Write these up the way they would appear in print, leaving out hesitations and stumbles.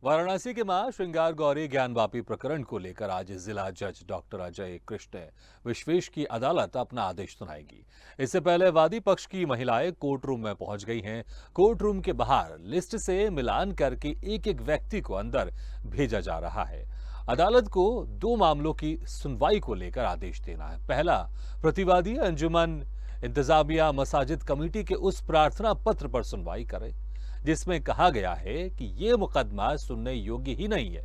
वाराणसी के मां श्रृंगार गौरी ज्ञानवापी प्रकरण को लेकर आज जिला जज डॉक्टर अजय कृष्ण विश्वेश की अदालत अपना आदेश सुनाएगी। इससे पहले वादी पक्ष की महिलाएं कोर्ट रूम में पहुंच गई हैं। कोर्ट रूम के बाहर लिस्ट से मिलान करके एक एक व्यक्ति को अंदर भेजा जा रहा है। अदालत को दो मामलों की सुनवाई को लेकर आदेश देना है। पहला, प्रतिवादी अंजुमन इंतजामिया मसाजिद कमेटी के उस प्रार्थना पत्र पर सुनवाई करे जिसमें कहा गया है कि ये मुकदमा सुनने योग्य ही नहीं है।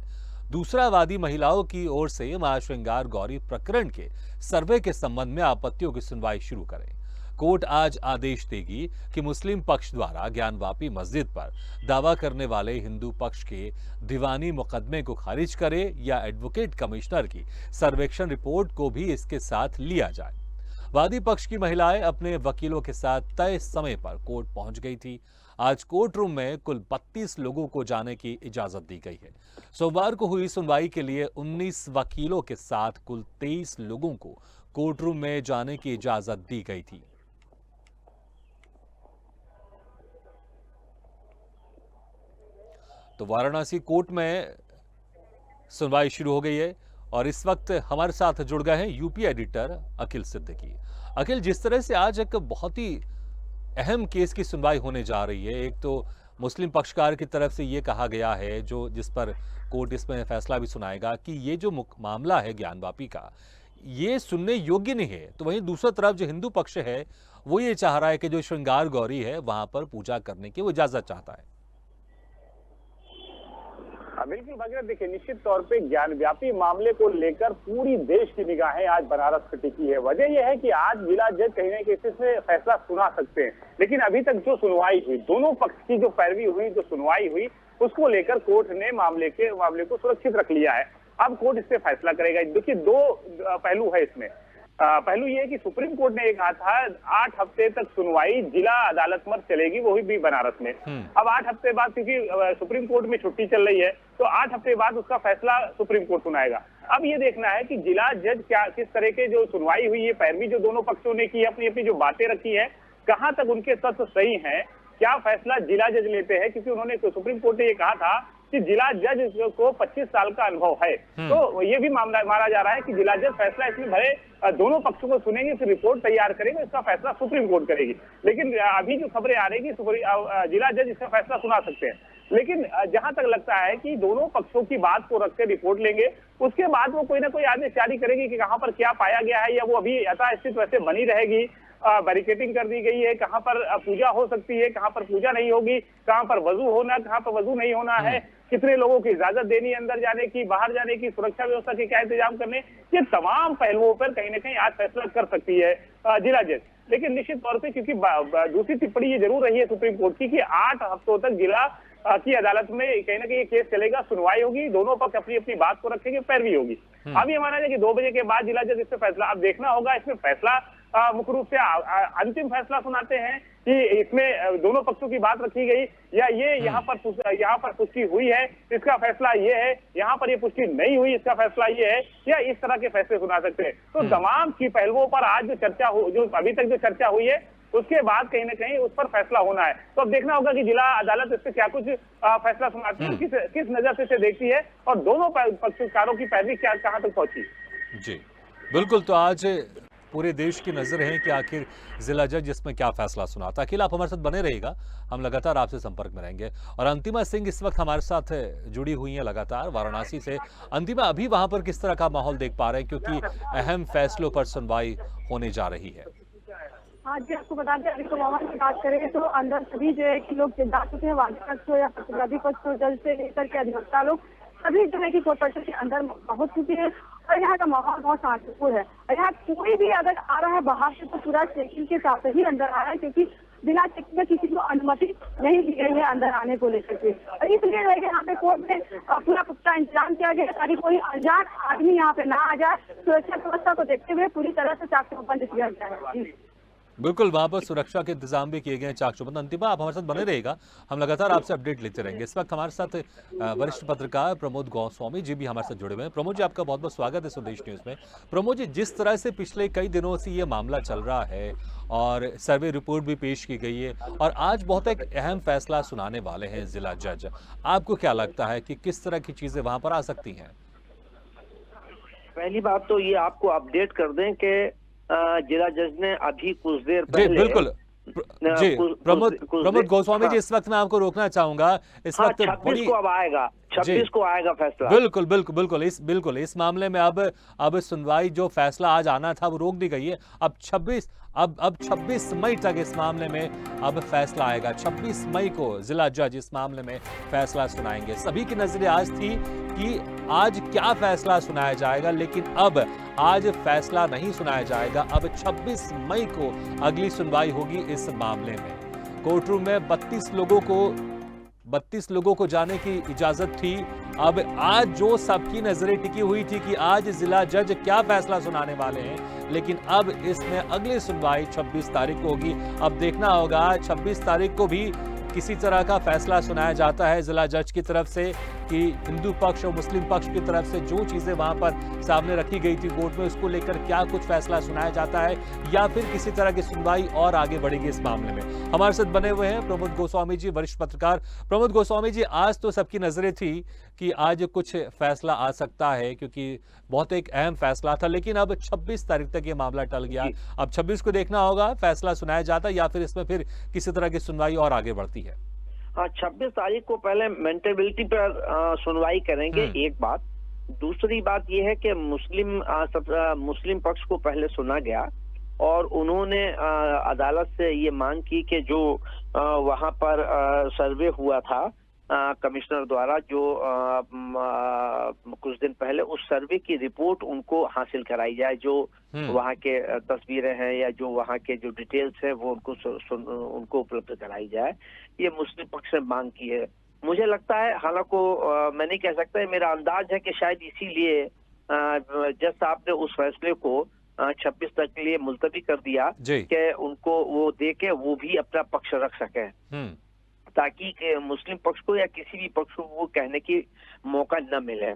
दूसरा, वादी महिलाओं की ओर से मां श्रृंगार गौरी प्रकरण के सर्वे के संबंध में आपत्तियों की सुनवाई शुरू करें। कोर्ट आज आदेश देगी कि मुस्लिम पक्ष द्वारा ज्ञानवापी मस्जिद पर दावा करने वाले हिंदू पक्ष के दीवानी मुकदमे को खारिज करे या एडवोकेट कमिश्नर की सर्वेक्षण रिपोर्ट को भी इसके साथ लिया जाए। वादी पक्ष की महिलाएं अपने वकीलों के साथ तय समय पर कोर्ट पहुंच गई थी। आज कोर्ट रूम में कुल 32 लोगों को जाने की इजाजत दी गई है। सोमवार को हुई सुनवाई के लिए 19 वकीलों के साथ कुल 23 लोगों को कोर्ट रूम में जाने की इजाजत दी गई थी। तो वाराणसी कोर्ट में सुनवाई शुरू हो गई है और इस वक्त हमारे साथ जुड़ गए हैं यूपी एडिटर अखिल सिद्दीकी। अखिल, जिस तरह से आज एक बहुत ही अहम केस की सुनवाई होने जा रही है, एक तो मुस्लिम पक्षकार की तरफ से ये कहा गया है जिस पर कोर्ट इसमें फैसला भी सुनाएगा कि ये जो मामला है ज्ञानवापी का, ये सुनने योग्य नहीं है। तो वहीं दूसरी तरफ जो हिंदू पक्ष है वो ये चाह रहा है कि जो श्रृंगार गौरी है वहां पर पूजा करने की वो इजाजत चाहता है। बिल्कुल भगीरथ, देखिए निश्चित तौर पे ज्ञानव्यापी मामले को लेकर पूरी देश की निगाहें आज बनारस पे टिकी है। वजह यह है कि आज जिला जज कहीं ना कहीं से फैसला सुना सकते हैं, लेकिन अभी तक जो सुनवाई हुई, दोनों पक्ष की जो पैरवी हुई, जो सुनवाई हुई, उसको लेकर कोर्ट ने मामले को सुरक्षित रख लिया है। अब कोर्ट इस पे फैसला करेगा। देखिए दो पहलू है इसमें। पहलू ये है कि सुप्रीम कोर्ट ने ये कहा था 8 हफ्ते तक सुनवाई जिला अदालत में चलेगी, वो भी बनारस में। अब 8 हफ्ते बाद, क्योंकि सुप्रीम कोर्ट में छुट्टी चल रही है, तो 8 हफ्ते बाद उसका फैसला सुप्रीम कोर्ट सुनाएगा। अब ये देखना है कि जिला जज क्या किस तरह के जो सुनवाई हुई है, पैरवी जो दोनों पक्षों ने की, अपनी अपनी जो बातें रखी है, कहाँ तक उनके तथ्य सही हैं, क्या फैसला जिला जज लेते हैं। क्योंकि उन्होंने सुप्रीम कोर्ट ने ये कहा था कि जिला जज को 25 साल का अनुभव है, तो ये भी मामला मारा जा रहा है कि जिला जज फैसला इसमें भले दोनों पक्षों को सुनेंगे, फिर रिपोर्ट तैयार करेंगे, इसका फैसला सुप्रीम कोर्ट करेगी। लेकिन अभी जो खबरें आ रही है कि जिला जज इसका फैसला सुना सकते हैं। लेकिन जहां तक लगता है कि दोनों पक्षों की बात को रख के रिपोर्ट लेंगे, उसके बाद वो कोई ना कोई आदेश जारी करेगी कि कहां पर क्या पाया गया है, या वो अभी यथास्थिति वैसे बनी रहेगी। बैरिकेडिंग कर दी गई है, कहां पर पूजा हो सकती है, कहां पर पूजा नहीं होगी, कहां पर वजू होना, कहां पर वजू नहीं होना है, कितने लोगों की इजाजत देनी है अंदर जाने की, बाहर जाने की, सुरक्षा व्यवस्था के क्या इंतजाम करने, ये तमाम पहलुओं पर कहीं ना कहीं आज फैसला कर सकती है जिला जज। लेकिन निश्चित तौर पे, क्योंकि दूसरी टिप्पणी ये जरूर रही है सुप्रीम कोर्ट की कि 8 हफ्तों तक जिला की अदालत में कहीं ना कहीं ये केस चलेगा, सुनवाई होगी, दोनों पक्ष अपनी अपनी बात को रखेंगे, पैरवी होगी। अब ये माना जाए कि 2 बजे के बाद जिला जज इस पे फैसला, अब देखना होगा इसमें फैसला मुख्य रूप से अंतिम फैसला सुनाते हैं कि इसमें दोनों पक्षों की बात रखी गई, या ये यहाँ पर पुष्टि हुई है, इसका फैसला ये है, यहाँ पर ये पुष्टि नहीं हुई, इसका फैसला ये है, या इस तरह के फैसले सुना सकते हैं। तो तमाम की पहलुओं पर आज जो अभी तक जो चर्चा हुई है, उसके बाद कहीं ना कहीं उस पर फैसला होना है। तो अब देखना होगा कि जिला अदालत इस पे क्या कुछ फैसला सुनाती है, किस नजर से इसे देखती है, और दोनों पक्षकारों की पैरवी कहां तक पहुंची। जी बिल्कुल, तो आज पूरे देश की नजर है कि आखिर जिला जज इसमें क्या फैसला सुनाता है। अखिल, आप हमारे साथ बने रहिएगा, हम लगातार आपसे संपर्क में रहेंगे। और अंतिमा सिंह इस वक्त हमारे साथ जुड़ी हुई हैं लगातार वाराणसी से। अंतिमा, अभी वहां पर किस तरह का माहौल देख पा रहे हैं, क्योंकि अहम फैसलों पर सुनवाई होने जा रही है? हाँ जी, आपको बता दें, अभी तो माहौल की बात करें तो अंदर सभी जो है कि लोग जा चुके हैं, वादी पक्ष हो या प्रतिवादी पक्ष हो, जज से लेकर के अधिवक्ता लोग सभी जो है कि कोर्ट परिसर के अंदर पहुंच चुके हैं। और यहाँ का माहौल बहुत शांतिपूर्ण है। यहाँ कोई भी अगर आ रहा है बाहर से तो पूरा चेकिंग के साथ ही अंदर आ रहा है, क्योंकि बिना चेकिंग में किसी को अनुमति नहीं दी गई है अंदर आने को लेकर के। और इसलिए जो है कि यहाँ पे कोर्ट में पूरा पुख्ता इंतजाम किया गया है ताकि कोई अनजान आदमी यहाँ पे ना आ जाए। सुरक्षा व्यवस्था को देखते हुए पूरी तरह से चाक चौबंद किया गया है। बिल्कुल, वहाँ पर सुरक्षा के इंतजाम भी किए गए हैं चाक चौबंद। अंतिमा, आप हमारे साथ बने रहिएगा, हम लगातार आपसे अपडेट लेते रहेंगे। इस वक्त हमारे साथ वरिष्ठ पत्रकार प्रमोद गोस्वामी जी भी हमारे साथ जुड़े हुए हैं। प्रमोद जी, आपका बहुत बहुत स्वागत है संदेश न्यूज़ में। प्रमोद जी, जिस तरह से पिछले कई दिनों से ये मामला चल रहा है और सर्वे रिपोर्ट भी पेश की गई है और आज बहुत एक अहम फैसला सुनाने वाले हैं जिला जज, आपको क्या लगता है कि किस तरह की चीजें वहां पर आ सकती हैं? पहली बात तो ये आपको अपडेट कर दें कि जिला जज ने अभी कुछ देर जी पहले बिल्कुल। जी, प्रमोद कुछ गोस्वामी हाँ, जी, इस वक्त मैं आपको रोकना चाहूंगा। इस हाँ, वक्त 26 बड़ी को अब आएगा, जी 26 को आएगा फैसला। बिल्कुल इस मामले में अब सुनवाई, जो फैसला आज आना था वो रोक दी गई है। अब 26 मई तक इस मामले में अब फैसला आएगा। 26 मई को जिला जज इस मामले में फैसला सुनाएंगे। सभी की नजरें आज थी कि आज क्या फैसला सुनाया जाएगा, लेकिन अब आज फैसला नहीं सुनाया जाएगा। अब 26 मई को अगली सुनवाई होगी इस मामले में। कोर्ट रूम में 32 लोगों को जाने की इजाजत थी। अब आज जो सबकी नजरें टिकी हुई थी कि आज जिला जज क्या फैसला सुनाने वाले हैं, लेकिन अब इसमें अगली सुनवाई 26 तारीख को होगी। अब देखना होगा 26 तारीख को भी किसी तरह का फैसला सुनाया जाता है जिला जज की तरफ से कि हिंदू पक्ष और मुस्लिम पक्ष की तरफ से जो चीजें वहां पर सामने रखी गई थी कोर्ट में, उसको लेकर क्या कुछ फैसला सुनाया जाता है या फिर किसी तरह की सुनवाई और आगे बढ़ेगी इस मामले में। हमारे साथ बने हुए हैं प्रमोद गोस्वामी जी, वरिष्ठ पत्रकार। प्रमोद गोस्वामी जी, आज तो सबकी नजरें थी कि आज कुछ फैसला आ सकता है क्योंकि बहुत एक अहम फैसला था, लेकिन अब 26 तारीख तक ये मामला टल गया। अब 26 को देखना होगा फैसला सुनाया जाता है या फिर इसमें फिर किसी तरह की सुनवाई और आगे बढ़ती है। हाँ, 26 तारीख को पहले मेंटेबिलिटी पर सुनवाई करेंगे, एक बात। दूसरी बात यह है कि मुस्लिम पक्ष को पहले सुना गया और उन्होंने अदालत से ये मांग की कि जो वहां पर सर्वे हुआ था कमिश्नर द्वारा, जो कुछ दिन पहले, उस सर्वे की रिपोर्ट उनको हासिल कराई जाए। जो वहां के तस्वीरें हैं या जो वहां के जो डिटेल्स है वो उनको उपलब्ध कराई जाए। ये मुस्लिम पक्ष ने मांग की है। मुझे लगता है, हालांकि मैं नहीं कह सकता, मेरा अंदाज है कि शायद इसीलिए जज साहब ने उस फैसले को 26 तक के लिए मुलतवी कर दिया कि उनको वो दे के वो भी अपना पक्ष रख सके, ताकि मुस्लिम पक्ष को या किसी भी पक्ष को वो कहने की मौका न मिले।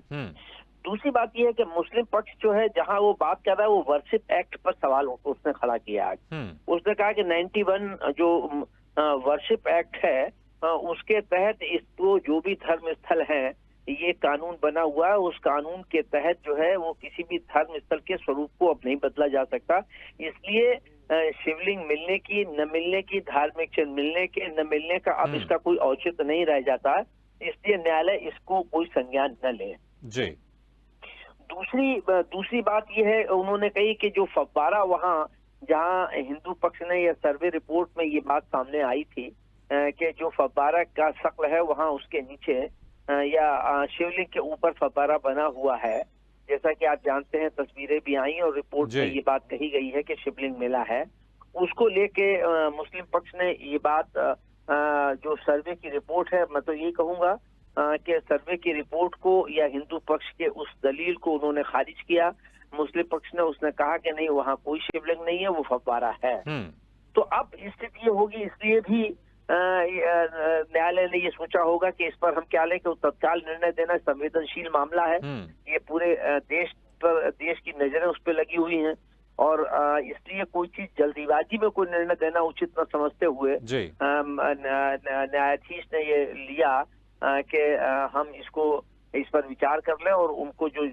दूसरी बात यह है कि मुस्लिम पक्ष जो है, जहां वो बात कर रहा है, वो वर्शिप एक्ट पर सवाल उसने खड़ा किया आज। उसने कहा कि 91 जो वर्शिप एक्ट है उसके तहत इसको जो भी धर्म स्थल है, ये कानून बना हुआ है, उस कानून के तहत जो है वो किसी भी धर्म स्थल के स्वरूप को अब नहीं बदला जा सकता। इसलिए शिवलिंग मिलने की, न मिलने की, धार्मिक चिन्ह मिलने के, न मिलने का अब इसका कोई औचित्य नहीं रह जाता, इसलिए न्यायालय इसको कोई संज्ञान न ले। जी। दूसरी बात यह है, उन्होंने कही कि जो फव्वारा वहाँ, जहाँ हिंदू पक्ष ने या सर्वे रिपोर्ट में ये बात सामने आई थी कि जो फव्वारा का शक्ल है वहाँ उसके नीचे या शिवलिंग के ऊपर फव्वारा बना हुआ है, जैसा कि आप जानते हैं, तस्वीरें भी आई और रिपोर्ट में ये बात कही गई है कि शिवलिंग मिला है। उसको लेके मुस्लिम पक्ष ने ये बात, जो सर्वे की रिपोर्ट है, मैं तो यही कहूंगा कि सर्वे की रिपोर्ट को या हिंदू पक्ष के उस दलील को उन्होंने खारिज किया। मुस्लिम पक्ष ने उसने कहा कि नहीं, वहाँ कोई शिवलिंग नहीं है, वो फव्वारा है। तो अब स्थिति ये होगी, इसलिए भी न्यायालय ने ये सोचा होगा कि इस पर हम क्या लें, कि तत्काल निर्णय देना संवेदनशील मामला है। ये पूरे देश की नजरें उस पर लगी हुई हैं और इसलिए कोई चीज जल्दीबाजी में कोई निर्णय देना उचित न समझते हुए न्यायाधीश ने ये लिया कि हम इस पर विचार कर लें और उनको जो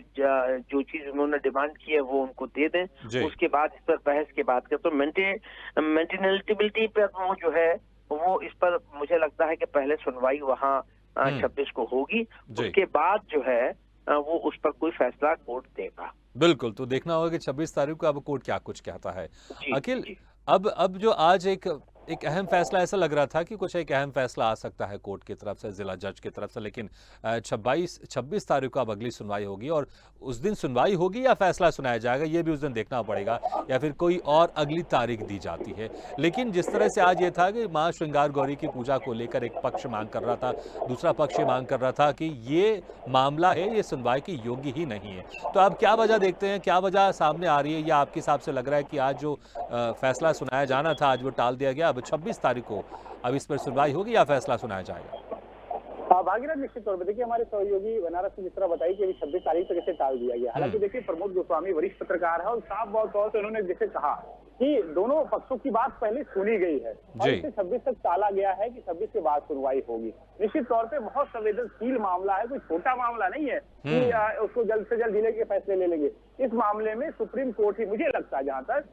चीज उन्होंने डिमांड की है वो उनको दे दें। उसके बाद इस पर बहस के बाद तो मेंटेनेबिलिटी पर वो जो है वो, इस पर मुझे लगता है कि पहले सुनवाई वहाँ 26 को होगी, उसके बाद जो है वो उस पर कोई फैसला कोर्ट देगा। बिल्कुल, तो देखना होगा कि 26 तारीख को अब कोर्ट क्या कुछ कहता है। अखिल, अब जो आज एक एक अहम फैसला ऐसा लग रहा था कि कुछ एक अहम फैसला आ सकता है कोर्ट की तरफ से, जिला जज की तरफ से, लेकिन 26 तारीख को अब अगली सुनवाई होगी और उस दिन सुनवाई होगी या फैसला सुनाया जाएगा ये भी उस दिन देखना पड़ेगा, या फिर कोई और अगली तारीख दी जाती है। लेकिन जिस तरह से आज ये था कि मां श्रृंगार गौरी की पूजा को लेकर एक पक्ष मांग कर रहा था, दूसरा पक्ष ये मांग कर रहा था कि ये मामला है, ये सुनवाई की योग्य ही नहीं है, तो आप क्या वजह देखते हैं, क्या वजह सामने आ रही है, या आपके हिसाब से लग रहा है कि आज जो फैसला सुनाया जाना था आज वो टाल दिया गया, अब 26 तारीख को अब इस पर सुनवाई होगी या फैसला सुनाया जाएगा? भागीरथ, निश्चित तौर पर देखिए हमारे सहयोगी बनारस से जिस तरह बताई कि अभी 26 तारीख तक इसे टाल दिया गया। हालांकि देखिए प्रमोद गोस्वामी वरिष्ठ पत्रकार है और साफ तौर पर उन्होंने जैसे कहा कि दोनों पक्षों की बात पहले सुनी गई है और इसे 26 तक टाला गया है कि 26 के बाद सुनवाई होगी। निश्चित तौर पे बहुत संवेदनशील मामला है, कोई छोटा मामला नहीं है कि उसको जल्द से जल्द जिले के फैसले ले लेंगे। इस मामले में सुप्रीम कोर्ट ही, मुझे लगता है जहां तक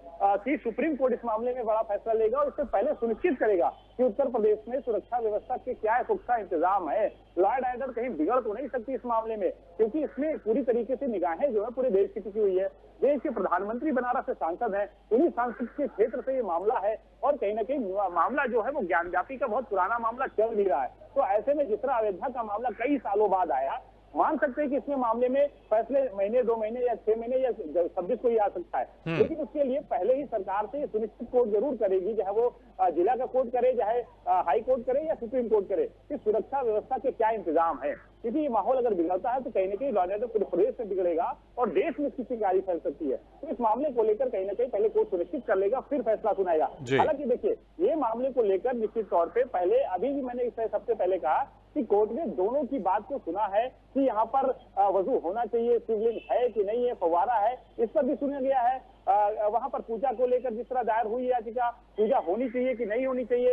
कि सुप्रीम कोर्ट इस मामले में बड़ा फैसला लेगा और इससे पहले सुनिश्चित करेगा कि उत्तर प्रदेश में सुरक्षा व्यवस्था के क्या पुख्ता इंतजाम है, लॉ एंड ऑर्डर कहीं बिगड़ तो नहीं सकती इस मामले में, क्योंकि इसमें पूरी तरीके से निगाहें जो है पूरे देश की टिकी हुई है। देश के प्रधानमंत्री बनारस से सांसद हैं, उन्हीं सांसद के क्षेत्र से ये मामला है और कहीं ना कहीं मामला जो है वो ज्ञानव्यापी का बहुत पुराना मामला चल भी रहा है। तो ऐसे में जिस तरह अयोध्या का मामला कई सालों बाद आया, मान सकते हैं कि इसमें मामले में फैसले महीने, 2 महीने या 6 महीने या 26 को ही आ सकता है, लेकिन उसके लिए पहले ही सरकार से ये सुनिश्चित कोर्ट जरूर करेगी, चाहे वो जिला का कोर्ट करे, चाहे हाई कोर्ट करे या सुप्रीम कोर्ट करे, कि सुरक्षा व्यवस्था के क्या इंतजाम है। क्योंकि ये माहौल अगर बिगड़ता है तो कहीं ना कहीं लॉ एंड ऑर्डर पूरे प्रदेश में बिगड़ेगा और देश में इसकी चिंगारी फैल सकती है। तो इस मामले को लेकर कहीं ना कहीं पहले कोर्ट सुनिश्चित कर लेगा, फिर फैसला सुनाएगा। हालांकि देखिए ये मामले को लेकर निश्चित तौर पे पहले, अभी भी मैंने इस सबसे पहले कहा कि कोर्ट ने दोनों की बात को सुना है कि यहाँ पर वजू होना चाहिए, शिवलिंग है कि नहीं है, फव्वारा है, इस पर भी सुना गया है। वहां पर पूजा को लेकर जिस तरह दायर हुई याचिका, पूजा होनी चाहिए कि नहीं होनी चाहिए,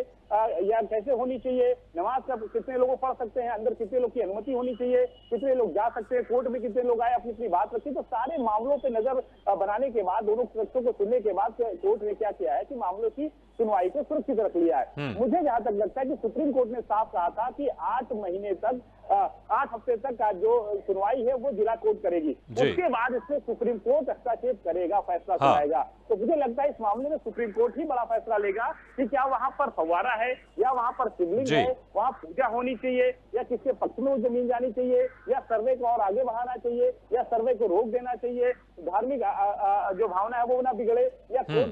या कैसे होनी चाहिए, नमाज का कितने लोग पढ़ सकते हैं, अंदर कितने लोग की अनुमति होनी चाहिए, कितने लोग जा सकते हैं, कोर्ट में कितने लोग आए, अपनी अपनी बात रखी। तो सारे मामलों पे नजर बनाने के बाद, दोनों पक्षों को सुनने के बाद कोर्ट ने क्या किया है कि मामलों की सुनवाई को सुरक्षित रख लिया है। मुझे जहां तक लगता है कि सुप्रीम कोर्ट ने साफ कहा था कि 8 महीने तक, 8 हफ्ते तक का जो सुनवाई है वो जिला कोर्ट करेगी, उसके बाद इसमें सुप्रीम कोर्ट हस्तक्षेप करेगा, फैसला सुनाएगा। तो मुझे लगता है इस मामले में सुप्रीम कोर्ट ही बड़ा फैसला लेगा कि क्या वहां पर फव्वारा है या वहां पर शिवलिंग है, वहां पूजा होनी चाहिए या किसके पक्ष में वो जमीन जानी चाहिए, या सर्वे को और आगे बढ़ाना चाहिए, या सर्वे को रोक देना चाहिए, धार्मिक जो भावना है वो ना बिगड़े, या कोर्ट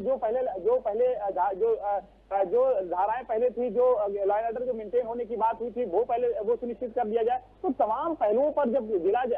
जो धाराएं पहले थी, जो लॉ एंड ऑर्डर जो मेंटेन होने की बात हुई थी, वो पहले वो सुनिश्चित कर दिया जाए। तो तमाम पहलुओं पर जब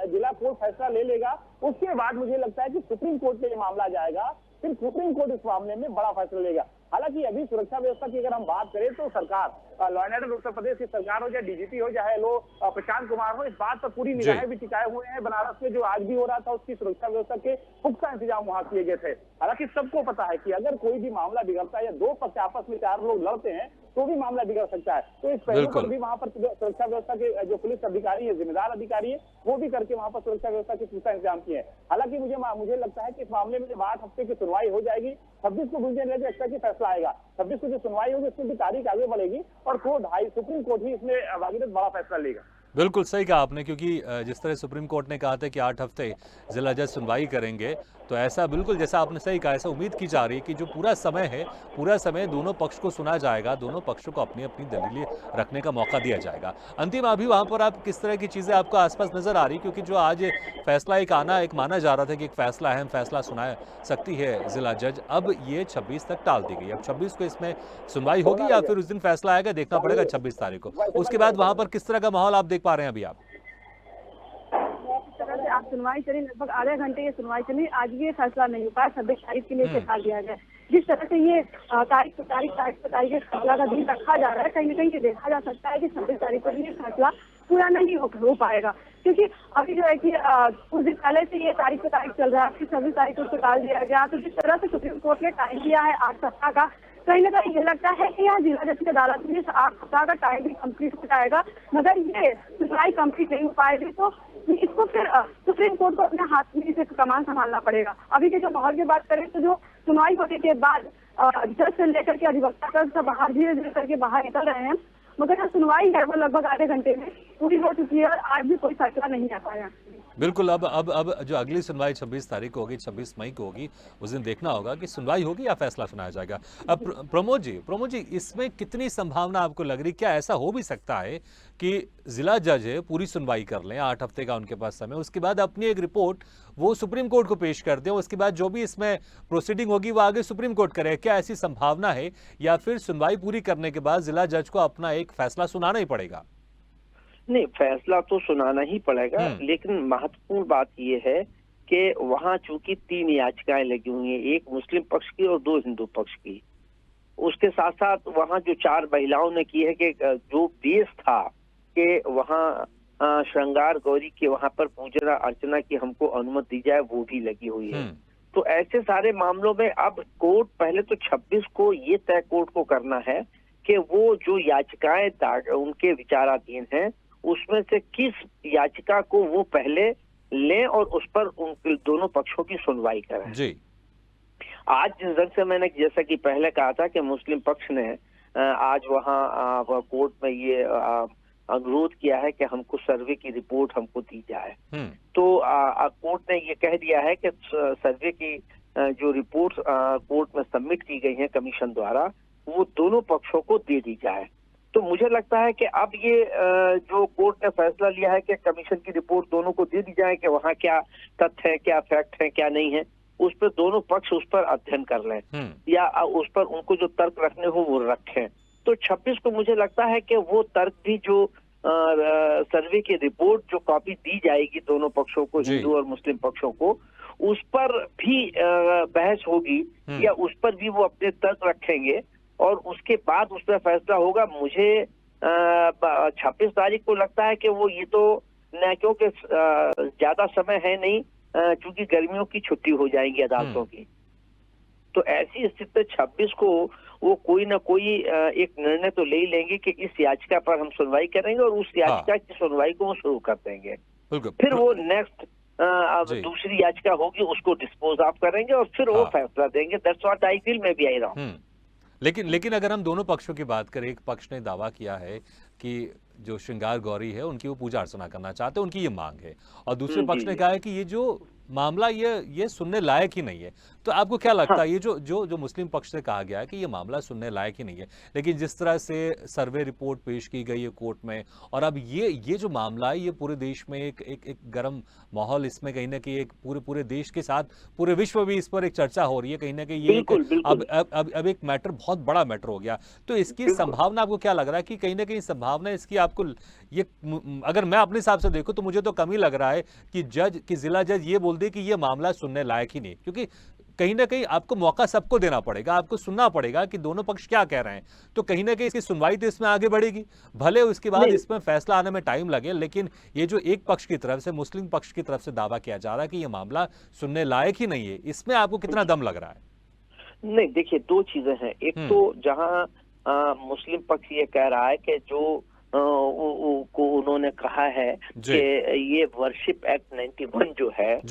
जिला कोर्ट फैसला ले लेगा, उसके बाद मुझे लगता है कि सुप्रीम कोर्ट में ये मामला जाएगा, फिर सुप्रीम कोर्ट इस मामले में बड़ा फैसला लेगा। हालांकि अभी सुरक्षा व्यवस्था की अगर हम बात करें तो सरकार, law and order Uttar Pradesh की सरकार हो, चाहे डीजीपी हो, चाहे प्रशांत कुमार हो, इस बात पर पूरी निगाहें भी टिकाए हुए हैं। बनारस में जो आज भी हो रहा था उसकी सुरक्षा व्यवस्था के पुख्ता इंतजाम वहां किए गए थे। हालांकि सबको पता है कि अगर कोई भी मामला बिगड़ता है या 2 पक्ष आपस में 4 लोग लड़ते हैं तो भी मामला बिगड़ सकता है। तो इस पहलू पर भी वहां पर सुरक्षा व्यवस्था के जो पुलिस अधिकारी है, जिम्मेदार अधिकारी है, वो भी करके वहां पर सुरक्षा व्यवस्था के पुख्ता इंतजाम किए हैं। हालांकि मुझे लगता है कि इस मामले में 8 हफ्ते की सुनवाई हो जाएगी, 26 को मुझे लगता है कि फैसला आएगा, 26 को जो सुनवाई होगी उसमें भी तारीख आगे बढ़ेगी और कोर्ट, सुप्रीम कोर्ट ही इसमें भागीरथ बड़ा फैसला लेगा। बिल्कुल सही कहा आपने, क्योंकि जिस तरह सुप्रीम कोर्ट ने कहा था कि 8 हफ्ते जिला जज सुनवाई करेंगे, तो ऐसा बिल्कुल जैसा आपने सही कहा, ऐसा उम्मीद की जा रही है कि जो पूरा समय है, पूरा समय दोनों पक्ष को सुना जाएगा, दोनों पक्षों को अपनी अपनी दलीलें रखने का मौका दिया जाएगा। अंतिम अभी वहाँ पर आप किस तरह की चीज़ें आपको आसपास नजर आ रही, क्योंकि जो आज फैसला एक माना जा रहा था कि एक फैसला, अहम फैसला सुना सकती है जिला जज, अब ये 26 तक टाल दी गई। अब 26 को इसमें सुनवाई होगी या फिर उस दिन फैसला आएगा, देखना पड़ेगा 26 तारीख को। उसके बाद वहाँ पर किस तरह का माहौल आप देख पा रहे हैं अभी आप? आप सुनवाई चली, लगभग आधे घंटे ये सुनवाई चली, आज भी ये फैसला नहीं हो पाया, 26 तारीख के लिए टाल दिया गया। जिस तरह से ये तारीख फैसला का दिन रखा जा रहा है, कहीं ना कहीं ये देखा जा सकता है कि 26 तारीख को भी ये फैसला पूरा नहीं हो पाएगा, क्योंकि अभी जो है कि कुछ दिन पहले से ये तारीख चल रहा है, फिर 26 तारीख को टाल दिया गया। तो जिस तरह से सुप्रीम कोर्ट ने टाइम दिया है 8 सप्ताह का, कहीं ना कहीं ये लगता है कि यहाँ जिला जज की अदालत में 8 सप्ताह का टाइम भी कंप्लीट हो जाएगा, मगर ये सुनवाई कंप्लीट नहीं हो पाएगी तो इसको फिर सुप्रीम कोर्ट को अपने हाथ में इसे कमान संभालना पड़ेगा। अभी के जो माहौल की बात करें तो जो सुनवाई होने के बाद जज से लेकर के अधिवक्ता तक सब बाहर धीरे धीरे करके बाहर निकल रहे हैं, मगर जो सुनवाई है वो लगभग आधे घंटे में पूरी हो चुकी है और आज भी कोई फैसला नहीं आ पाया। बिल्कुल। अब जो अगली सुनवाई 26 तारीख को होगी, 26 मई को होगी, उस दिन देखना होगा कि सुनवाई होगी या फैसला सुनाया जाएगा। अब प्रमोद जी, इसमें कितनी संभावना आपको लग रही, क्या ऐसा हो भी सकता है कि जिला जज है पूरी सुनवाई कर लें, 8 हफ्ते का उनके पास समय, उसके बाद अपनी एक रिपोर्ट वो सुप्रीम कोर्ट को पेश कर दें, उसके बाद जो भी इसमें प्रोसीडिंग होगी वो आगे सुप्रीम कोर्ट करे? क्या ऐसी संभावना है, या फिर सुनवाई पूरी करने के बाद जिला जज को अपना एक फैसला सुनाना ही पड़ेगा? नहीं, फैसला तो सुनाना ही पड़ेगा, लेकिन महत्वपूर्ण बात यह है कि वहां चूंकि 3 याचिकाएं लगी हुई हैं, एक मुस्लिम पक्ष की और 2 हिंदू पक्ष की। उसके साथ साथ वहां जो 4 महिलाओं ने की है कि जो बेस था कि वहां श्रृंगार गौरी के वहां पर पूजा अर्चना की हमको अनुमति दी जाए, वो भी लगी हुई है। तो ऐसे सारे मामलों में अब कोर्ट पहले तो 26 को ये तय कोर्ट को करना है कि वो जो याचिकाएं उनके विचाराधीन हैं, उसमें से किस याचिका को वो पहले लें और उस पर उन दोनों पक्षों की सुनवाई करें। जी। आज जिस ढंग से मैंने जैसा कि पहले कहा था कि मुस्लिम पक्ष ने आज वहां कोर्ट में ये अनुरोध किया है कि हमको सर्वे की रिपोर्ट हमको दी जाए, तो कोर्ट ने ये कह दिया है कि सर्वे की जो रिपोर्ट कोर्ट में सबमिट की गई है कमीशन द्वारा, वो दोनों पक्षों को दे दी जाए। तो मुझे लगता है कि अब ये जो कोर्ट ने फैसला लिया है कि कमीशन की रिपोर्ट दोनों को दे दी जाए कि वहाँ क्या तथ्य है, क्या फैक्ट है, क्या नहीं है, उस पर दोनों पक्ष उस पर अध्ययन कर लें या उस पर उनको जो तर्क रखने हो वो रखें। तो 26 को मुझे लगता है कि वो तर्क भी जो सर्वे की रिपोर्ट जो कॉपी दी जाएगी दोनों पक्षों को, हिंदू और मुस्लिम पक्षों को, उस पर भी बहस होगी या उस पर भी वो अपने तर्क रखेंगे और उसके बाद उस पर फैसला होगा। मुझे 26 तारीख को लगता है कि वो ये तो न, क्योंकि ज्यादा समय है नहीं, क्योंकि गर्मियों की छुट्टी हो जाएगी अदालतों की, तो ऐसी स्थिति में 26 को वो कोई ना कोई एक निर्णय तो ले ही लेंगे कि इस याचिका पर हम सुनवाई करेंगे और उस याचिका की सुनवाई को वो शुरू कर देंगे। फिर वो नेक्स्ट दूसरी याचिका होगी उसको डिस्पोज ऑफ करेंगे और फिर वो फैसला देंगे। दैट्स व्हाट आई फील, मैं भी आई रहा हूँ। लेकिन अगर हम दोनों पक्षों की बात करें, एक पक्ष ने दावा किया है कि जो श्रृंगार गौरी है उनकी वो पूजा अर्चना करना चाहते हैं, उनकी ये मांग है, और दूसरे पक्ष ने कहा है कि ये जो मामला ये सुनने लायक ही नहीं है। तो आपको क्या लगता है, ये जो मुस्लिम पक्ष से कहा गया है कि ये मामला सुनने लायक ही नहीं है, लेकिन जिस तरह से सर्वे रिपोर्ट पेश की गई है कोर्ट में, और अब ये जो मामला है ये पूरे देश में एक गर्म माहौल, इसमें कहीं ना कहीं एक पूरे देश के साथ पूरे विश्व में इस पर एक चर्चा हो रही है, कहीं ना कहीं ये अब एक मैटर, बहुत बड़ा मैटर हो गया। तो इसकी संभावना आपको क्या लग रहा है कि कहीं ना कहीं संभावना इसकी आपको ये, अगर मैं अपने हिसाब से देखूं तो मुझे तो कम ही लग रहा है कि जिला जज ये बोल दे कि ये मामला सुनने लायक ही नहीं, क्योंकि कहीं ना कहीं आपको मौका सबको देना पड़ेगा, आपको सुनना पड़ेगा कि दोनों पक्ष क्या कह रहे हैं, तो कहीं ना कहीं इसकी सुनवाई तो इसमें आगे बढ़ेगी, भले उसके बाद इसमें फैसला आने में टाइम लगे, लेकिन ये जो एक पक्ष की तरफ से, मुस्लिम पक्ष की तरफ से दावा किया जा रहा है कि ये मामला सुनने लायक ही नहीं है, इसमें आपको कितना दम लग रहा है? नहीं, देखिए, 2 चीजें हैं। एक तो जहां मुस्लिम पक्ष ये कह रहा है कि जो को उन्होंने कहा है कि ये वर्शिप एक्ट 91 जो है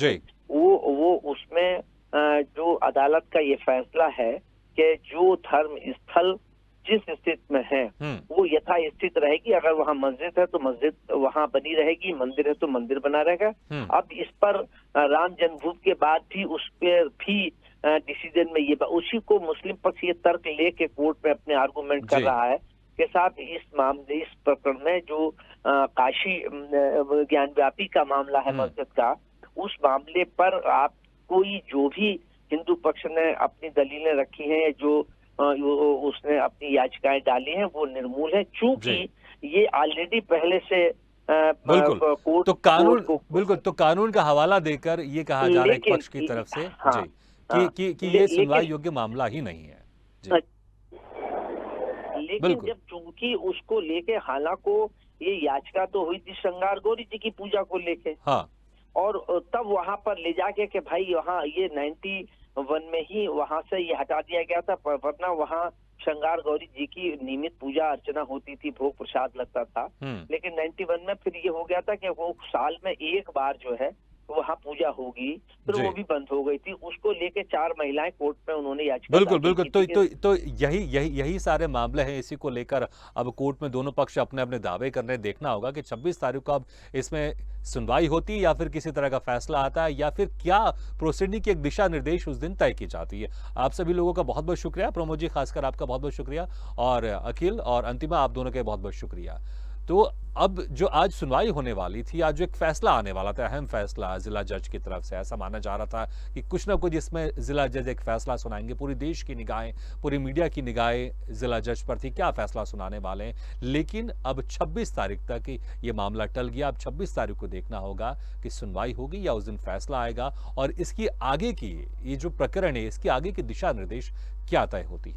वो उसमें जो अदालत का ये फैसला है कि जो धर्म स्थल जिस स्थिति में है वो यथास्थित रहेगी। अगर वहाँ मस्जिद है तो मस्जिद वहाँ बनी रहेगी, मंदिर है तो मंदिर बना रहेगा। अब इस पर राम जन्मभूमि के बाद भी उस पर भी डिसीजन में ये, उसी को मुस्लिम पक्ष ये तर्क लेके कोर्ट में अपने आर्गुमेंट कर रहा है के साथ इस मामले, इस प्रकरण में जो काशी ज्ञानव्यापी का मामला है मस्जिद का, उस मामले पर आप कोई जो भी हिंदू पक्ष ने अपनी दलीलें रखी हैं, जो उसने अपनी याचिकाएं डाली हैं, वो निर्मूल है, क्योंकि ये ऑलरेडी पहले से बिल्कुल तो कानून का हवाला देकर ये कहा जा रहा है पक्ष की तरफ से कि ये सुनवाई योग्य मामला ही नहीं है। लेकिन जब चूंकि उसको लेके, हालांकि ये याचिका तो हुई थी श्रृंगार गौरी जी की पूजा को लेके, और तब वहां पर ले जाके कि भाई वहाँ ये 91 में ही वहां से ये हटा दिया गया था, वरना वहाँ श्रृंगार गौरी जी की नियमित पूजा अर्चना होती थी, भोग प्रसाद लगता था। लेकिन 91 में फिर ये हो गया था कि वो साल में एक बार जो है वहाँ पूजा होगी, फिर जी। वो भी बंद हो गई थी। उसको लेके 4 महिलाएं कोर्ट में उन्होंने याचिका बिल्कुल, दाखिल बिल्कुल। की तो थी तो कि तो यही सारे मामले हैं, इसी को लेकर अब कोर्ट में दोनों पक्ष अपने-अपने दावे कर रहे हैं। देखना होगा कि 26 तारीख को अब इसमें सुनवाई होती है या फिर किसी तरह का फैसला आता है या फिर क्या प्रोसीडिंग की एक दिशा निर्देश उस दिन तय की जाती है। आप सभी लोगों का बहुत-बहुत शुक्रिया। प्रमोद जी, खासकर आपका बहुत-बहुत शुक्रिया और अखिल और अंतिमा, आप दोनों के बहुत-बहुत शुक्रिया। तो अब जो आज सुनवाई होने वाली थी, आज जो एक फैसला आने वाला था, अहम फैसला जिला जज की तरफ से, ऐसा माना जा रहा था कि कुछ ना कुछ इसमें जिला जज एक फैसला सुनाएंगे। पूरी देश की निगाहें, पूरी मीडिया की निगाहें जिला जज पर थी, क्या फैसला सुनाने वाले हैं। लेकिन अब 26 तारीख तक ये मामला टल गया। अब 26 तारीख को देखना होगा कि सुनवाई होगी या उस दिन फैसला आएगा और इसकी आगे की ये जो प्रकरण है, इसकी आगे की दिशा निर्देश क्या तय होती है।